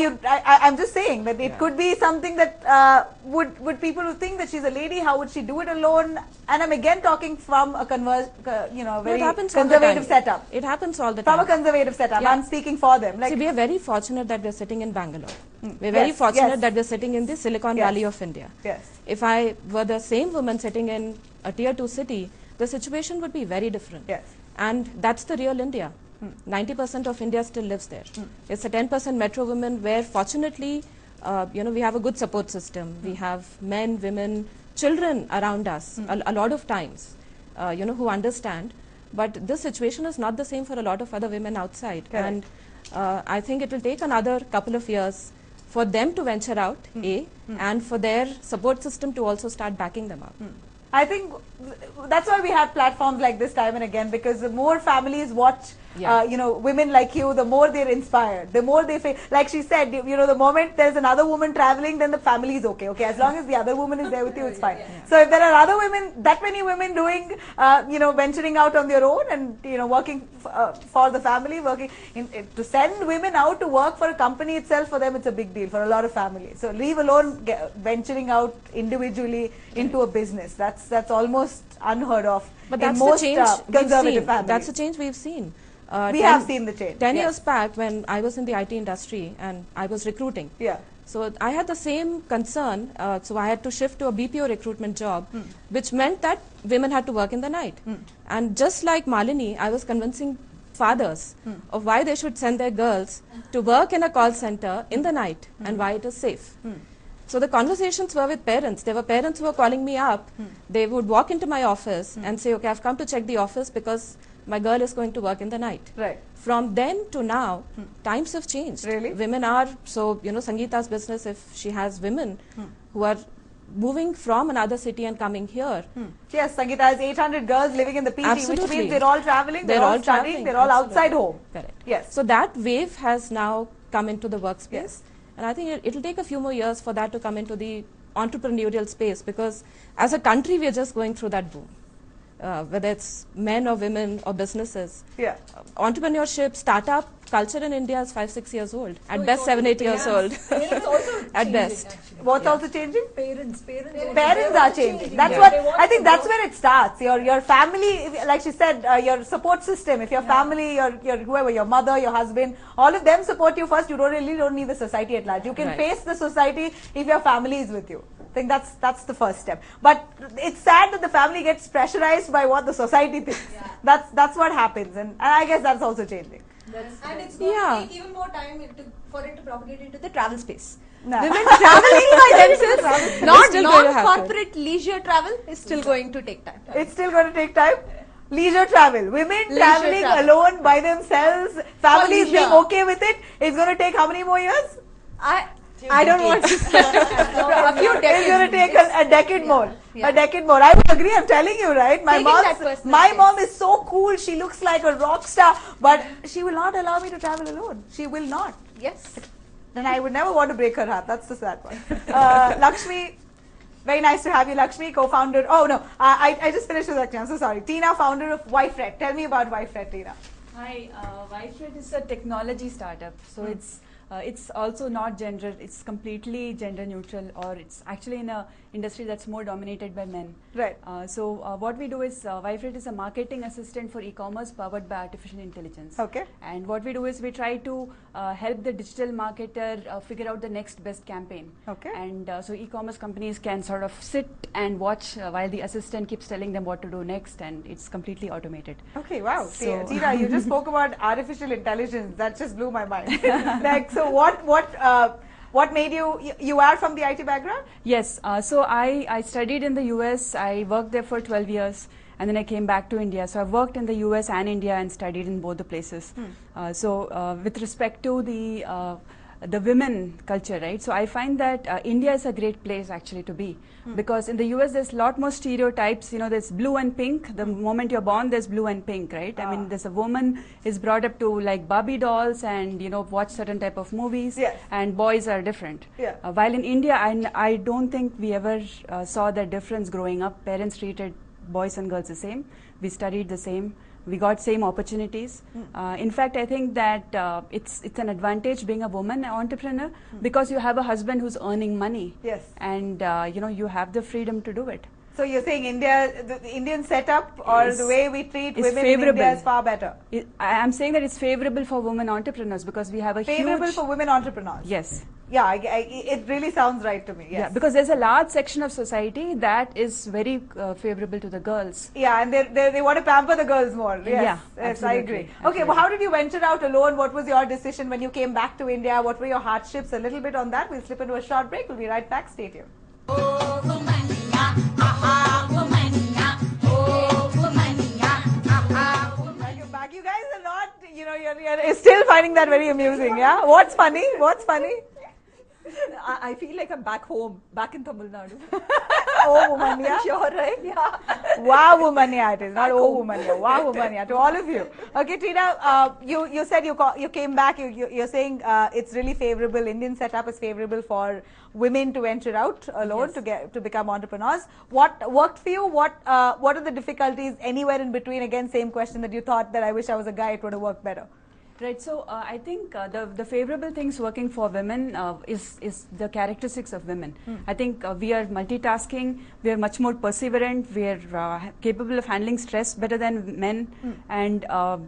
I'm just saying that it could be something that would people who think that she's a lady, how would she do it alone? And I'm again talking from a very conservative setup. It happens all the time. From a conservative setup. I'm speaking for them. Like, see, we are very fortunate that we're sitting in Bangalore. We're very fortunate that we're sitting in the Silicon Valley of India. If I were the same woman sitting in a tier 2 city, the situation would be very different. And that's the real India. 90% of India still lives there. It's a 10% metro women where fortunately, you know, we have a good support system. We have men, women, children around us a lot of times, you know, who understand. But this situation is not the same for a lot of other women outside. And I think it will take another couple of years for them to venture out, and for their support system to also start backing them up. I think that's why we have platforms like this time and again, because the more families watch, you know, women like you, the more they're inspired, the more they feel, like she said, you know, the moment there's another woman traveling, then the family is okay. As long as the other woman is there with you, it's fine. So if there are other women, that many women doing, you know, venturing out on their own and, you know, working for the family, to send women out to work for a company itself, for them, it's a big deal for a lot of families. So leave alone venturing out individually into a business. That's almost unheard of But in that's most the change we've conservative seen. families. That's the change we've seen. We have seen the change. 10 years back, when I was in the IT industry and I was recruiting, so I had the same concern. So I had to shift to a BPO recruitment job, which meant that women had to work in the night. And just like Malini, I was convincing fathers of why they should send their girls to work in a call center in the night and why it is safe. So the conversations were with parents. There were parents who were calling me up. They would walk into my office and say, okay, I've come to check the office because my girl is going to work in the night. Right. From then to now, times have changed. Really? Women are, so, you know, Sangeeta's business, if she has women who are moving from another city and coming here. Yes, Sangeeta has 800 girls living in the PT, Absolutely. which means they're all traveling, they're all studying, they're all outside home. Correct. Yes. So that wave has now come into the workspace. And I think it'll take a few more years for that to come into the entrepreneurial space, because as a country, we're just going through that boom. Whether it's men or women or businesses. Entrepreneurship, startup culture in India is 5-6 years old. At best, 7-8 years old. Parents also At best. Actually. What's also changing? Parents Are changing. That's what I think. That's where it starts. Your family, like she said, your support system. If your family, your whoever, your mother, your husband, all of them support you first. You don't need the society at large. You can face the society if your family is with you. I think that's the first step. But it's sad that the family gets pressurized by what the society thinks. That's what happens, and I guess that's also changing. And it's going to take even more time for it to propagate into the travel space. No. Women traveling by themselves, not non-corporate leisure travel, is still going to take time. It's still going to take time. Leisure travel. Women traveling alone by themselves, families being okay with it. It's going to take how many more years? I don't want to. A few decades. It's going to take a decade more. A decade more. I would agree. I'm telling you, right? My mom is so cool. She looks like a rock star, but she will not allow me to travel alone. She will not. Yes. Then I would never want to break her heart. That's the sad part. Lakshmi, very nice to have you. Lakshmi, co-founder. Oh no, I just finished with Lakshmi. I'm so sorry. Tina, founder of YFred. Tell me about YFred, Tina. Hi, YFred is a technology startup. So it's also not gender, it's completely gender neutral, or it's actually in a industry that's more dominated by men. Right. So what we do is, YFred is a marketing assistant for e-commerce powered by artificial intelligence. Okay. And what we do is we try to help the digital marketer figure out the next best campaign. Okay. And so e-commerce companies can sort of sit and watch while the assistant keeps telling them what to do next, and it's completely automated. Okay, wow. So Tina, you just spoke about artificial intelligence. That just blew my mind. Like, so what made you are from the IT background? Yes, so I studied in the US, I worked there for 12 years, and then I came back to India. So I've worked in the US and India and studied in both the places. So with respect to the women culture, right? So I find that India is a great place actually to be, because in the US there's a lot more stereotypes. You know, there's blue and pink. The moment you're born, there's blue and pink, right? I mean, there's a woman is brought up to like Barbie dolls and, you know, watch certain type of movies. Yes. And boys are different. Yeah. While in India, I don't think we ever saw that difference growing up. Parents treated boys and girls the same. We studied the same. We got same opportunities. In fact, I think that it's an advantage being a woman entrepreneur, because you have a husband who's earning money. Yes. And you know, you have the freedom to do it. So you're saying India, the Indian setup or the way we treat women in India is far better? I'm saying that it's favorable for women entrepreneurs, because we have a favorable huge... for women entrepreneurs? Yes. Yeah, it really sounds right to me. Yes. Yeah, because there's a large section of society that is very favorable to the girls. Yeah, and they want to pamper the girls more. Yes, Yeah, yes, I agree. absolutely. Okay, well, how did you venture out alone? What was your decision when you came back to India? What were your hardships? A little bit on that. We'll slip into a short break. We'll be right back. Stay tuned. Oh, Womaniya, ah, Womaniya, oh, Womaniya, ah, Welcome back. You guys are not, you know, you're still finding that very amusing, yeah? What's funny? What's funny? I feel like I'm back home, back in Tamil Nadu. Oh, Womaniya. Sure, right? Yeah. Waah Womaniya it is, not Oh Womaniya. Waah Womaniya to all of you. Okay, Tina, you said you came back. You're saying it's really favorable. Indian setup is favorable for women to venture out alone, to become entrepreneurs. What worked for you? What are the difficulties anywhere in between? Again, same question that you thought that I wish I was a guy, it would have worked better. Right. So I think the favorable things working for women is the characteristics of women. I think we are multitasking. We are much more perseverant. We are capable of handling stress better than men, and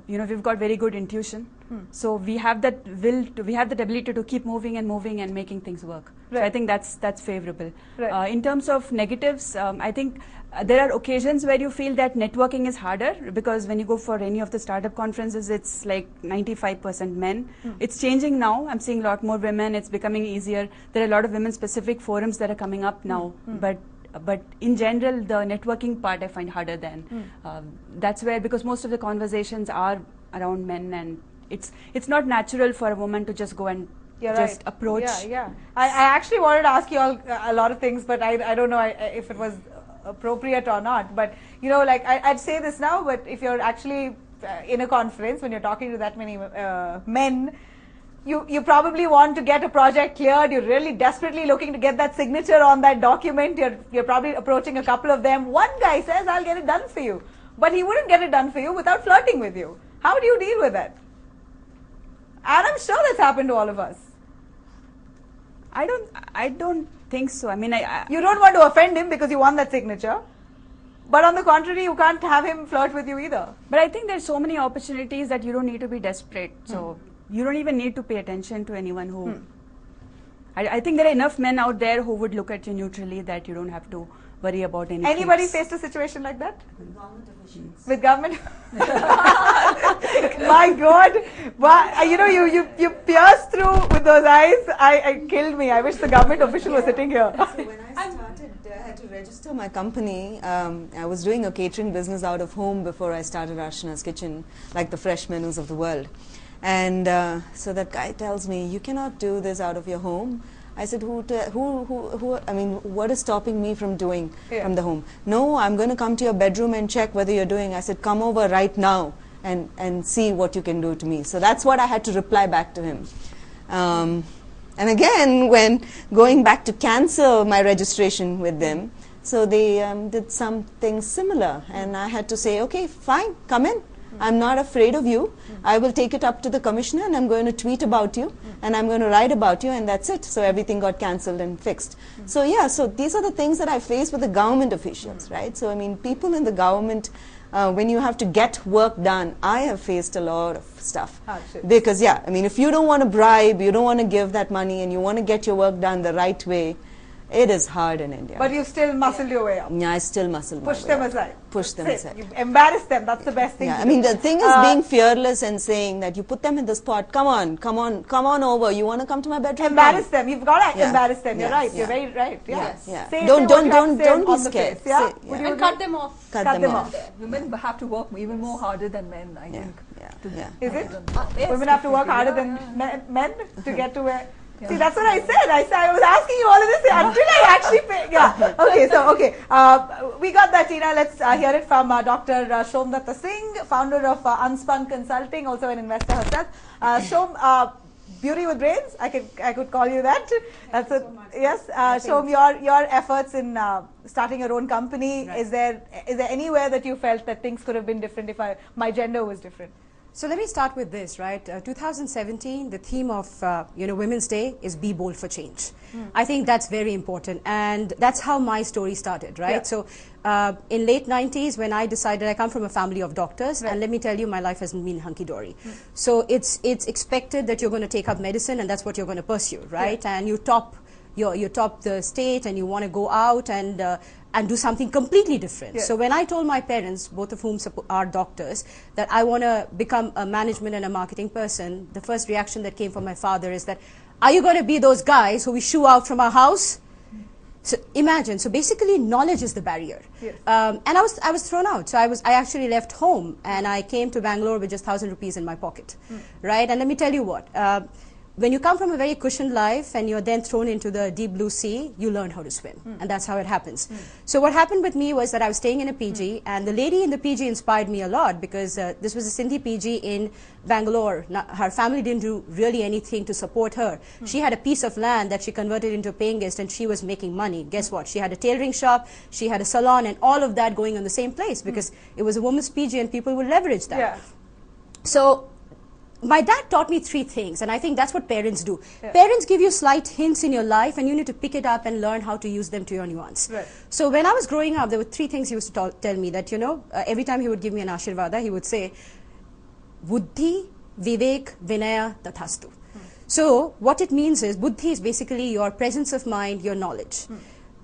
we've got very good intuition. So we have that we have that ability to keep moving and making things work. Right. So I think that's favorable. Right. In terms of negatives, I think there are occasions where you feel that networking is harder, because when you go for any of the startup conferences, it's like 95% men. It's changing now. I'm seeing a lot more women. It's becoming easier. There are a lot of women-specific forums that are coming up now. But in general, the networking part I find harder than. That's where, because most of the conversations are around men, and it's not natural for a woman to just go and approach. Yeah. I actually wanted to ask you all a lot of things, but I don't know if it was appropriate or not. But like I'd say this now, but if you're actually in a conference, when you're talking to that many men, you probably want to get a project cleared. You're really desperately looking to get that signature on that document. You're probably approaching a couple of them. One guy says, I'll get it done for you, but he wouldn't get it done for you without flirting with you. How do you deal with that? And I'm sure that's happened to all of us. I don't think so. I mean, you don't want to offend him because you want that signature. But on the contrary, you can't have him flirt with you either. But I think there's so many opportunities that you don't need to be desperate. So you don't even need to pay attention to anyone who... I think there are enough men out there who would look at you neutrally, that you don't have to worry about anything. Anybody faced a situation like that? With government officials. With government? My God. Well, you pierced through with those eyes. I killed me. I wish the government official was sitting here. So when I started, I had to register my company. I was doing a catering business out of home before I started Archana's Kitchen, like the fresh menus of the world. And so that guy tells me, you cannot do this out of your home. I said, what is stopping me from doing from the home? No, I'm going to come to your bedroom and check whether you're doing. I said, come over right now and see what you can do to me. So that's what I had to reply back to him. And again, when going back to cancel my registration with them, so they did something similar. And I had to say, okay, fine, come in. I'm not afraid of you. I will take it up to the commissioner, and I'm going to tweet about you, and I'm going to write about you, and that's it. So everything got cancelled and fixed. So yeah, so these are the things that I face with the government officials, right? So I mean, people in the government, when you have to get work done, I have faced a lot of stuff. Because yeah, I mean, if you don't want to bribe, you don't want to give that money, and you want to get your work done the right way, it is hard in India. But you still muscled your way up. Yeah, I still muscle my way up. Push them aside. Push them aside. You embarrass them. That's the best thing. Yeah, I mean, the thing is being fearless and saying that you put them in the spot. Come on over. You want to come to my bedroom? Embarrass them. You've got to embarrass them. You're right. You're very right. Yeah. Yeah. Don't be scared. And cut them off. Cut them off. Women have to work even more harder than men, I think. Is it? Women have to work harder than men to get to where... See, that's what I said. I was asking you all of this until I actually... we got that, Tina. Let's hear it from Dr. Somdatta Singh, founder of Unspun Consulting, also an investor herself. Som, beauty with brains, I could call you that. That's it. Yes, Som, your efforts in starting your own company, is there anywhere that you felt that things could have been different if my gender was different? So let me start with this, right? 2017, the theme of Women's Day is Be Bold for Change. I think that's very important, and that's how my story started, right? Yeah. So in late 90s, when I decided, I come from a family of doctors, and let me tell you, my life hasn't been hunky-dory. So it's expected that you're going to take up medicine, and that's what you're going to pursue, right? And you top the state, and you want to go out and do something completely different. Yes. So when I told my parents, both of whom are doctors, that I want to become a management and a marketing person, the first reaction that came from my father is that, are you going to be those guys who we shoo out from our house? So imagine, so basically knowledge is the barrier. Yes. And I was thrown out. So I actually left home, and I came to Bangalore with just 1,000 rupees in my pocket, right? And let me tell you what, when you come from a very cushioned life and you're then thrown into the deep blue sea, you learn how to swim. And that's how it happens. So what happened with me was that I was staying in a PG, and the lady in the PG inspired me a lot, because this was a Sindhi PG in Bangalore. Her family didn't do really anything to support her. She had a piece of land that she converted into a paying guest, and she was making money. Guess what? She had a tailoring shop, she had a salon, and all of that going in the same place, because it was a woman's PG and people would leverage that. Yeah. So my dad taught me 3 things, and I think that's what parents do. Parents give you slight hints in your life, and you need to pick it up and learn how to use them to your nuance. So when I was growing up, there were 3 things he used to tell me that, you know, every time he would give me an Ashirvada, he would say, Buddhi, Vivek, Vinaya, Tathastu. So what it means is, Buddhi is basically your presence of mind, your knowledge.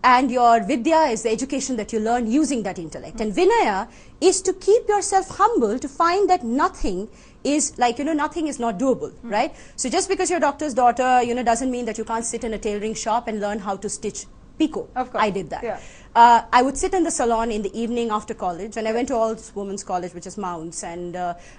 And your Vidya is the education that you learn using that intellect. And Vinaya is to keep yourself humble, to find that nothing is like, you know, nothing is not doable, right? So just because you're a doctor's daughter, you know, doesn't mean that you can't sit in a tailoring shop and learn how to stitch Pico. Of course. I did that. Yeah. I would sit in the salon in the evening after college, and I went to all women's college, which is Mounts, and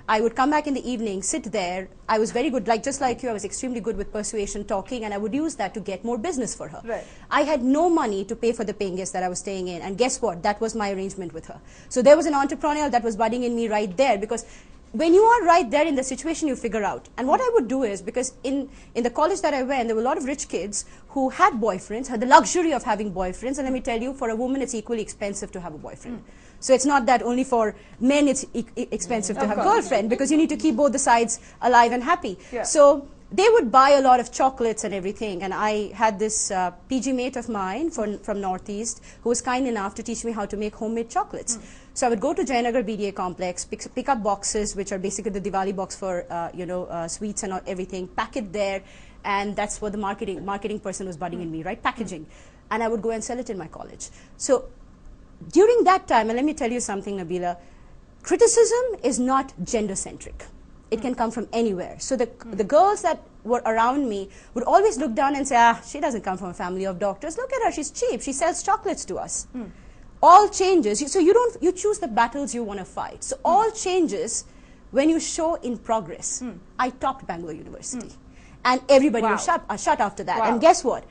I would come back in the evening, sit there. I was very good, like just like you, I was extremely good with persuasion, talking, and I would use that to get more business for her. Right. I had no money to pay for the paying guest that I was staying in, and guess what? That was my arrangement with her. So there was an entrepreneur that was budding in me right there, because when you are right there in the situation, you figure out. And what I would do is, because in the college that I went, there were a lot of rich kids who had boyfriends, had the luxury of having boyfriends. And let me tell you, for a woman, it's equally expensive to have a boyfriend. So it's not that only for men it's expensive to have a girlfriend, because you need to keep both the sides alive and happy. So they would buy a lot of chocolates and everything. And I had this PG mate of mine from Northeast who was kind enough to teach me how to make homemade chocolates. So I would go to Jayanagar BDA complex, pick up boxes, which are basically the Diwali box for sweets and everything, pack it there, and that's what the marketing person was budding in me, right? Packaging. And I would go and sell it in my college. So during that time, and let me tell you something, Nabila, criticism is not gender-centric. It can come from anywhere. So the girls that were around me would always look down and say, she doesn't come from a family of doctors. Look at her, she's cheap. She sells chocolates to us. All changes. So you choose the battles you want to fight. So all changes when you show in progress. I topped Bangalore University. And everybody was shut after that. And guess what?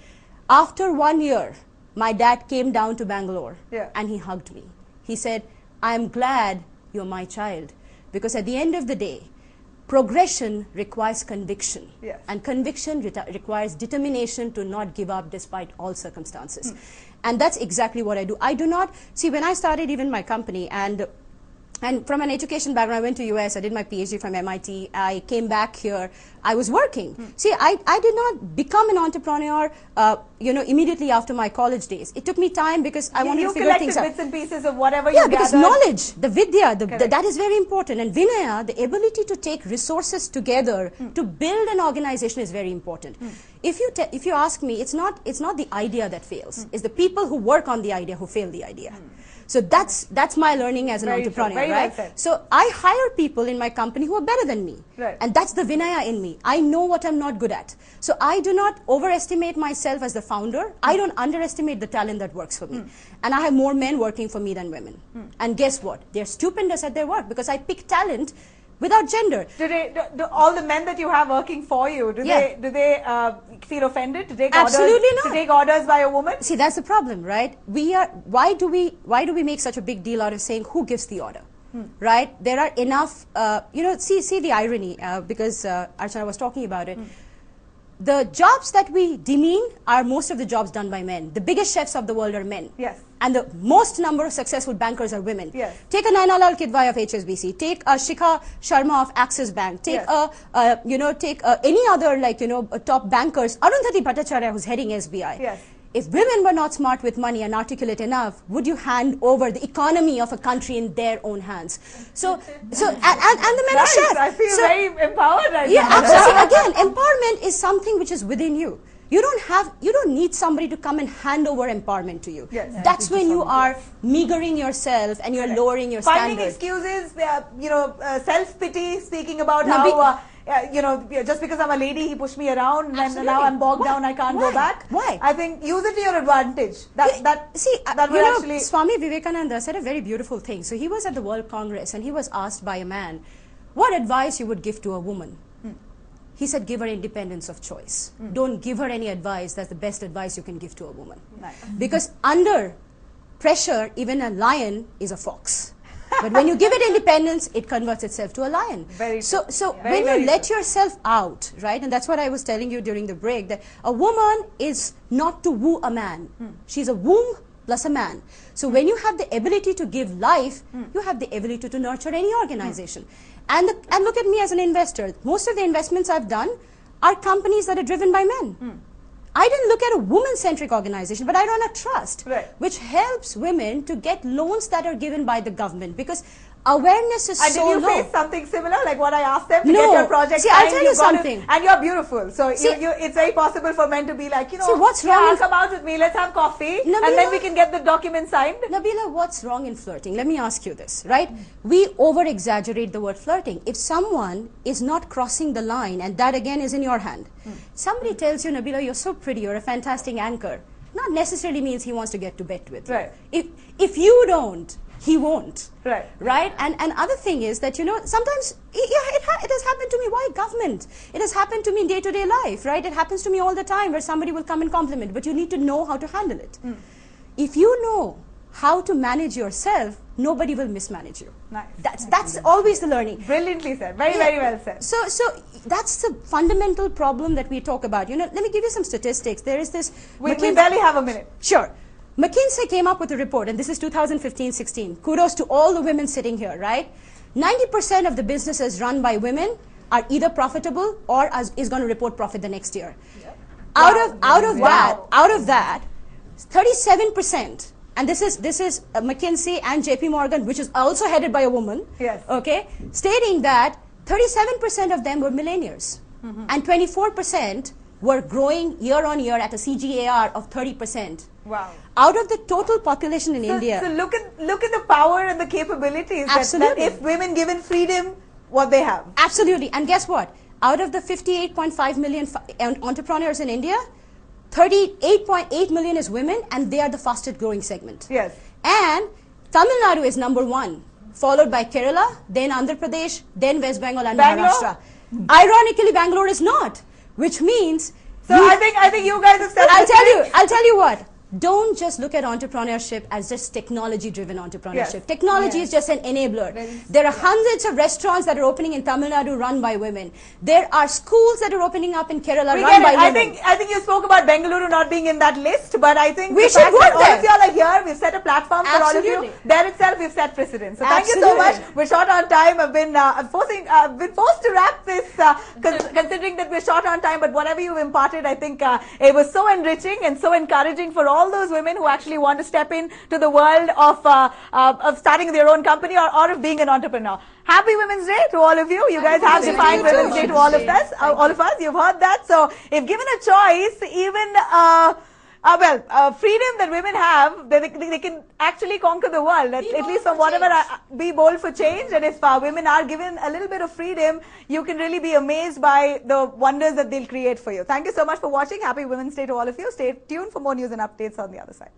After 1 year, my dad came down to Bangalore and he hugged me. He said, I'm glad you're my child. Because at the end of the day, progression requires conviction. And conviction requires determination to not give up despite all circumstances. And that's exactly what I do. I do not, see, when I started even my company, and from an education background, I went to US, I did my PhD from MIT, I came back here, I was working. See, I did not become an entrepreneur, immediately after my college days. It took me time because I wanted to figure things out. You collected bits and pieces of whatever you gathered. Yeah, because knowledge, the vidya, that is very important. And vinaya, the ability to take resources together to build an organization is very important. If you ask me, it's not the idea that fails. It's the people who work on the idea who fail the idea. So that's my learning as an entrepreneur, right? Well, so I hire people in my company who are better than me. And that's the vinaya in me. I know what I'm not good at. So I do not overestimate myself as the founder. I don't underestimate the talent that works for me. And I have more men working for me than women. And guess what? They're stupendous at their work because I pick talent without gender. Do all the men that you have working for you, do they feel offended to take orders by a woman? See, that's the problem, right? Why do we make such a big deal out of saying who gives the order? Right? There are enough, see the irony, because Archana was talking about it. The jobs that we demean are most of the jobs done by men. The biggest chefs of the world are men. And the most number of successful bankers are women. Take a Nainalal Kidwai of HSBC. Take a Shikha Sharma of Axis Bank. Take any other top bankers. Arundhati Bhattacharya, who's heading SBI. If women were not smart with money and articulate enough, would you hand over the economy of a country in their own hands? And the men are chefs. I feel very empowered right now. Absolutely. Again, empowerment is something which is within you. You don't need somebody to come and hand over empowerment to you. That's when you are meagering yourself and you're lowering your standards. Finding excuses, self-pity, speaking about how just because I'm a lady, he pushed me around, and now I'm bogged down, I can't go back. Why? I think use it to your advantage. Swami Vivekananda said a very beautiful thing. So he was at the World Congress and he was asked by a man, what advice you would give to a woman? He said, give her independence of choice. Don't give her any advice. That's the best advice you can give to a woman. Because under pressure, even a lion is a fox. But when you give it independence, it converts itself to a lion. So when you let yourself out, right, and that's what I was telling you during the break, that a woman is not to woo a man. She's a womb plus a man. So when you have the ability to give life, you have the ability to nurture any organization. And look at me as an investor. Most of the investments I've done are companies that are driven by men. I didn't look at a woman-centric organization, but I run a trust, which helps women to get loans that are given by the government, because awareness is so low. And did you face something similar, like what I asked them to No. get your project? See, I'll tell you something. And you're beautiful, so See, it's very possible for men to be like, you know, see, what's wrong in- come out with me, let's have coffee, Nabila, and then we can get the document signed. Nabila, what's wrong in flirting? Let me ask you this, right? We over-exaggerate the word flirting. If someone is not crossing the line, and that again is in your hand, somebody tells you, Nabila, you're so pretty, you're a fantastic anchor, not necessarily means he wants to get to bed with you. Right. If you don't, he won't. Right. Right? And other thing is that, you know, sometimes it has happened to me. Why government? It has happened to me in day-to-day life, right? It happens to me all the time where somebody will come and compliment, but you need to know how to handle it. If you know how to manage yourself, nobody will mismanage you. Nice. That's always the learning. Brilliantly said. Very, very well said. So that's the fundamental problem that we talk about. You know, let me give you some statistics. There is this. We barely have a minute. Sure. McKinsey came up with a report, and this is 2015-16. Kudos to all the women sitting here, right? 90% of the businesses run by women are either profitable or is going to report profit the next year. Yep. Out of that, 37%. And this is McKinsey and JP Morgan, which is also headed by a woman. Yes. Okay, stating that 37% of them were millennials, and 24% were growing year on year at a CAGR of 30%. Wow. Out of the total population in India. So look at the power and the capabilities that if women given freedom, what they have. Absolutely. And guess what? Out of the 58.5 million entrepreneurs in India, 38.8 million is women, and they are the fastest growing segment. Yes. And Tamil Nadu is number 1, followed by Kerala, then Andhra Pradesh, then West Bengal and Maharashtra. Ironically, Bangalore is not, which means. So I think you guys have said. I'll tell you what. Don't just look at entrepreneurship as just technology-driven entrepreneurship. Yes. Technology is just an enabler. There are hundreds of restaurants that are opening in Tamil Nadu run by women. There are schools that are opening up in Kerala run by women. I think you spoke about Bengaluru not being in that list, but I think we the should fact work that all there. of y'all are here, we've set a platform for all of you. There itself, we've set precedent. So thank you so much. We're short on time. I've been forced to wrap this, considering that we're short on time. But whatever you've imparted, I think it was so enriching and so encouraging for all those women who actually want to step into the world of starting their own company or of being an entrepreneur. Happy Women's Day to all of you. You guys have defined Women's Day to all of us. You've heard that. So if given a choice, even freedom that women have, they can actually conquer the world. At least from whatever, be bold for change. And if women are given a little bit of freedom, you can really be amazed by the wonders that they'll create for you. Thank you so much for watching. Happy Women's Day to all of you. Stay tuned for more news and updates on the other side.